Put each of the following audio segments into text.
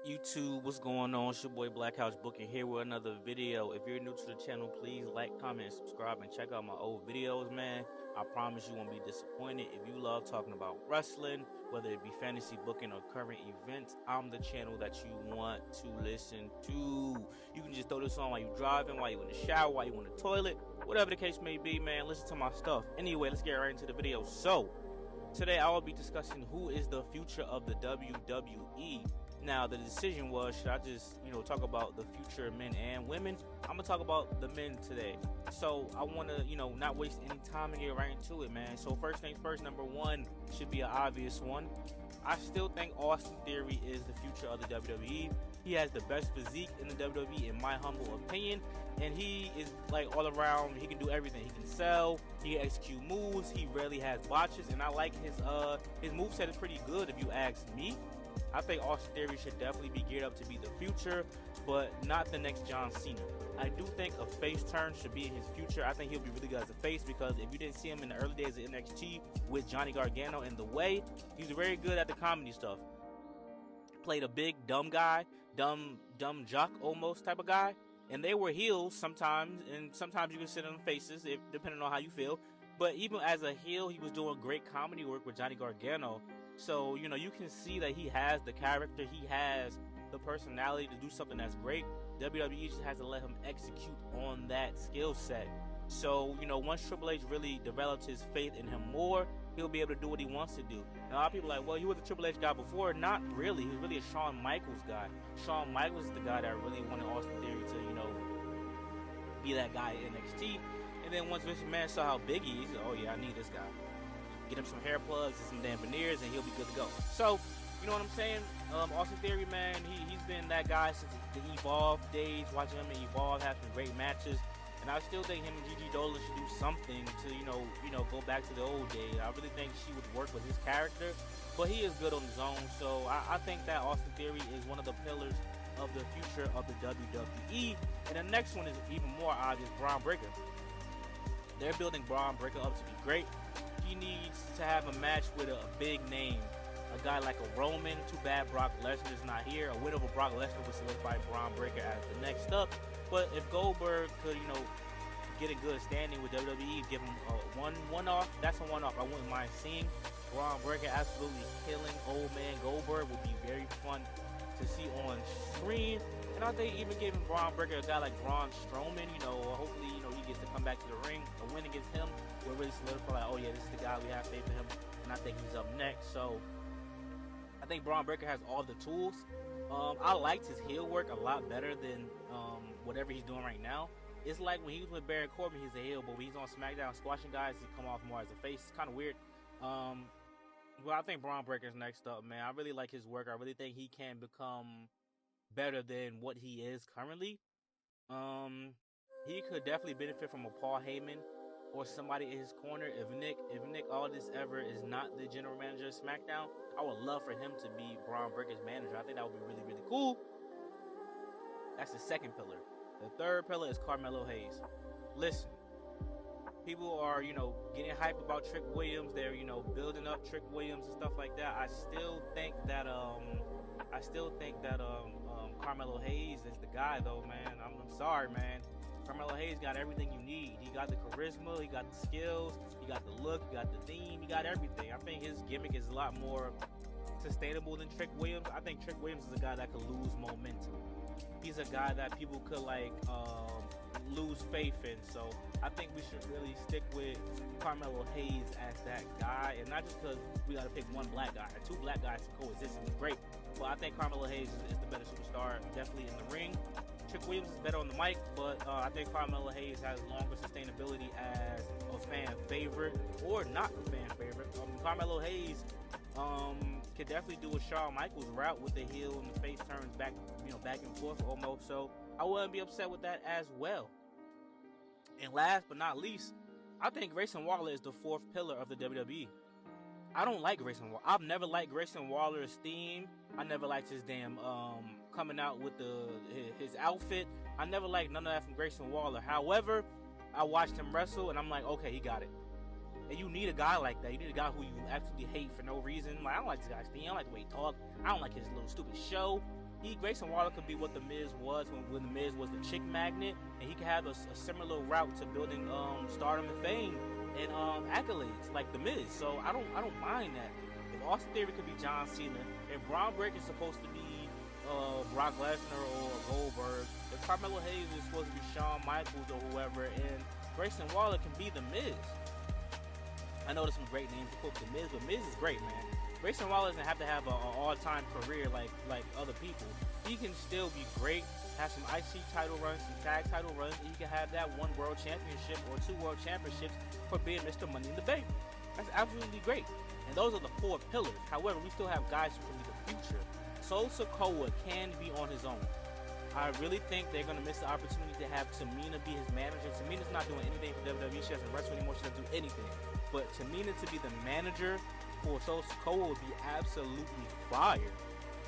YouTube, what's going on? It's your boy Black House Booking here with another video. If you're new to the channel, please like, comment, subscribe, and check out my old videos, man. I promise you won't be disappointed. If you love talking about wrestling, whether it be fantasy booking or current events, I'm the channel that you want to listen to. You can just throw this on while you're driving, while you're in the shower, while you're in the toilet, whatever the case may be, man. Listen to my stuff. Anyway, let's get right into the video. So, today I will be discussing who is the future of the WWE. Now, the decision was, should I just, talk about the future of men and women? I'm going to talk about the men today. So, I want to, not waste any time and get right into it, man. So, first things first, number one should be an obvious one. I still think Austin Theory is the future of the WWE. He has the best physique in the WWE, in my humble opinion. And he is, all around, he can do everything. He can sell, he can execute moves, he rarely has botches. And I like his moveset is pretty good, if you ask me. I think Austin Theory should definitely be geared up to be the future, but not the next John Cena. I do think a face turn should be in his future. I think he'll be really good as a face, because if you didn't see him in the early days of NXT with Johnny Gargano in The Way, he's very good at the comedy stuff. Played a big, dumb guy, dumb jock almost type of guy, and they were heels sometimes, and sometimes you can sit on faces, depending on how you feel. But even as a heel, he was doing great comedy work with Johnny Gargano. So, you can see that he has the character, he has the personality to do something that's great. WWE just has to let him execute on that skill set. So, once Triple H really develops his faith in him more, he'll be able to do what he wants to do. Now, a lot of people are like, well, he was a Triple H guy before. Not really. He was really a Shawn Michaels guy. Shawn Michaels is the guy that really wanted Austin Theory to, be that guy at NXT. And then once Vince McMahon saw how big he is, he said, oh yeah, I need this guy. Get him some hair plugs and some damn veneers, and he'll be good to go. So, you know what I'm saying? Austin Theory, man, he's been that guy since the Evolve days. Watching him in Evolve, have some great matches, and I still think him and Gigi Dolan should do something to, go back to the old days. I really think she would work with his character, but he is good on his own. So I think that Austin Theory is one of the pillars of the future of the WWE. And the next one is even more obvious: Braun Breaker. They're building Braun Breaker up to be great. He needs to have a match with a big name, a guy like a Roman. Too bad Brock Lesnar is not here. A win over Brock Lesnar would solidify Braun Breaker as the next up. But if Goldberg could, get a good standing with WWE, give him a one-off, that's a one-off I wouldn't mind seeing. Braun Breaker absolutely killing old man Goldberg would be very fun to see on screen. And I think even giving Braun Breaker a guy like Braun Strowman, hopefully, he gets to come back to the ring. A win against him will really solidify, like, oh yeah, this is the guy, we have faith in him, and I think he's up next. So I think Braun Breaker has all the tools. I liked his heel work a lot better than whatever he's doing right now. It's like when he was with Baron Corbin, he's a heel, but when he's on Smackdown squashing guys, he come off more as a face. It's kind of weird. Well, I think Braun Breaker's next up, man. I really like his work. I really think he can become better than what he is currently. He could definitely benefit from a Paul Heyman or somebody in his corner. If Nick Aldis ever is not the general manager of SmackDown, I would love for him to be Braun Breaker's manager. I think that would be really, really cool. That's the second pillar. The third pillar is Carmelo Hayes. Listen, people are, getting hype about Trick Williams. They're, building up Trick Williams and stuff like that. I still think that Carmelo Hayes is the guy, though, man. I'm sorry, man. Carmelo Hayes got everything you need. He got the charisma, he got the skills, he got the look, he got the theme, he got everything. I think his gimmick is a lot more sustainable than Trick Williams. I think Trick Williams is a guy that could lose momentum. He's a guy that people could lose faith in. So I think we should really stick with Carmelo Hayes as that guy, and not just because we got to pick one black guy. Two black guys to coexist is great, but I think Carmelo Hayes is the better superstar, definitely in the ring. Trick Williams is better on the mic, but I think Carmelo Hayes has longer sustainability as a fan favorite, or not a fan favorite. Carmelo Hayes could definitely do a Shawn Michaels route with the heel and the face turns back, back and forth almost. So I wouldn't be upset with that as well. And last but not least, I think Grayson Waller is the fourth pillar of the WWE. I don't like Grayson Waller. I've never liked Grayson Waller's theme. I never liked his damn coming out with his outfit. I never liked none of that from Grayson Waller. However, I watched him wrestle and I'm like, okay, he got it. And you need a guy like that. You need a guy who you absolutely hate for no reason. Like, I don't like this guy's theme. I don't like the way he talks. I don't like his little stupid show. Grayson Waller could be what the Miz was when the Miz was the chick magnet, and he could have a similar route to building stardom and fame and accolades like the Miz. So I don't mind that. If Austin Theory could be John Cena, if Braun Breaker is supposed to be Brock Lesnar or Goldberg, if Carmelo Hayes is supposed to be Shawn Michaels or whoever, and Grayson Waller can be the Miz. I know there's some great names to put the Miz, but Miz is great, man. Grayson Waller doesn't have to have an all-time career like other people. He can still be great, have some IC title runs, some tag title runs, and he can have that one world championship or 2 world championships for being Mr. Money in the Bank. That's absolutely great. And those are the 4 pillars. However, we still have guys who can be the future. Sol Sikoa can be on his own. I really think they're going to miss the opportunity to have Tamina be his manager. Tamina's not doing anything for WWE. She doesn't wrestle anymore. She doesn't do anything. But Tamina to be the manager for Sol Sikoa would be absolutely fire,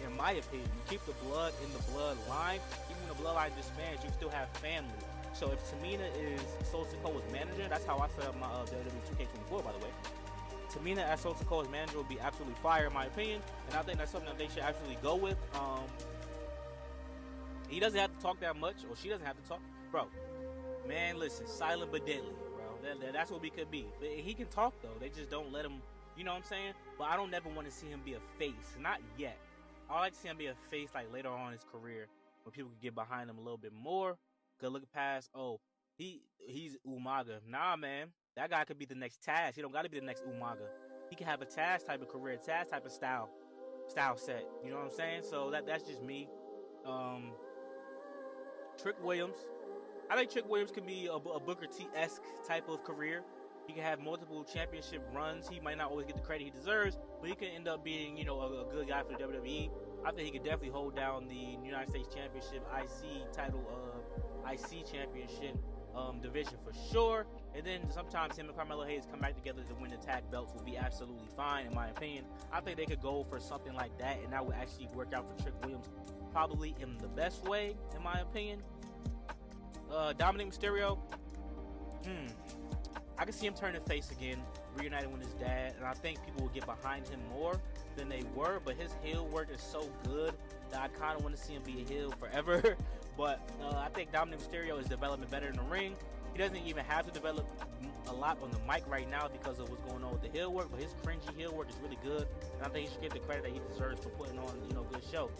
in my opinion. You keep the blood in the bloodline. Even when the bloodline disbands, you still have family. So if Tamina is Sol Sikoa's manager, that's how I set up my WWE 2K24, by the way. Tamina as Sol Sikoa's manager would be absolutely fire, in my opinion. And I think that's something that they should actually go with. He doesn't have to talk that much, or she doesn't have to talk. Bro, man, listen, silent but deadly, bro. That's what we could be. But he can talk, though. They just don't let him, you know what I'm saying? But I don't ever want to see him be a face. Not yet. I like to see him be a face like later on in his career, when people can get behind him a little bit more. Could look past, oh, he's Umaga. Nah, man. That guy could be the next Taz. He don't got to be the next Umaga. He can have a Taz type of career, Taz type of style set. You know what I'm saying? So that's just me. Trick Williams. I think Trick Williams could be a Booker T-esque type of career. He can have multiple championship runs. He might not always get the credit he deserves, but he can end up being, you know, a good guy for the WWE. I think he could definitely hold down the United States Championship IC title, IC Championship division for sure. And then sometimes him and Carmelo Hayes come back together to win the tag belts will be absolutely fine, in my opinion. I think they could go for something like that, and that would actually work out for Trick Williams probably in the best way, in my opinion. Dominic Mysterio, I can see him turning face again, reuniting with his dad, and I think people will get behind him more than they were, but his heel work is so good that I kind of want to see him be a heel forever. But I think Dominic Mysterio is developing better in the ring. He doesn't even have to develop a lot on the mic right now because of what's going on with the heel work, but his cringy heel work is really good, and I think he should get the credit that he deserves for putting on, you know, good show.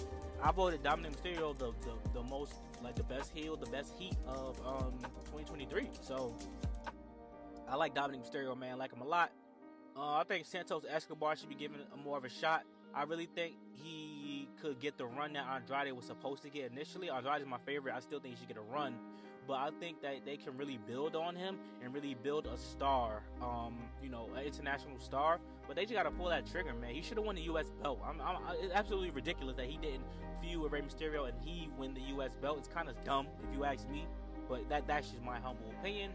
I voted Dominic Mysterio the most, like, the best heel, the best heat of 2023. So I like Dominic Mysterio, man. I like him a lot. I think Santos Escobar should be given more of a shot. I really think he could get the run that Andrade was supposed to get initially. Andrade is my favorite. I still think he should get a run. But I think that they can really build on him and really build a star, you know, an international star. But they just got to pull that trigger, man. He should have won the U.S. belt. It's absolutely ridiculous that he didn't feud with Rey Mysterio and he win the U.S. belt. It's kind of dumb, if you ask me. But that's just my humble opinion.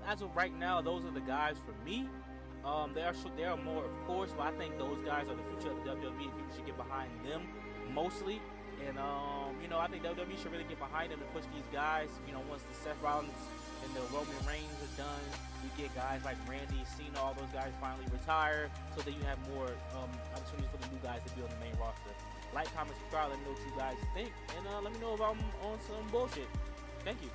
As of right now, those are the guys for me. There are more, of course, but I think those guys are the future of the WWE, and people should get behind them mostly. And you know, I think WWE should really get behind them and push these guys. You know, once the Seth Rollins and the Roman Reigns are done, we get guys like Randy, Cena, all those guys finally retire, so that you have more opportunities for the new guys to be on the main roster. Like, comment, subscribe, let me know what you guys think, and let me know if I'm on some bullshit. Thank you.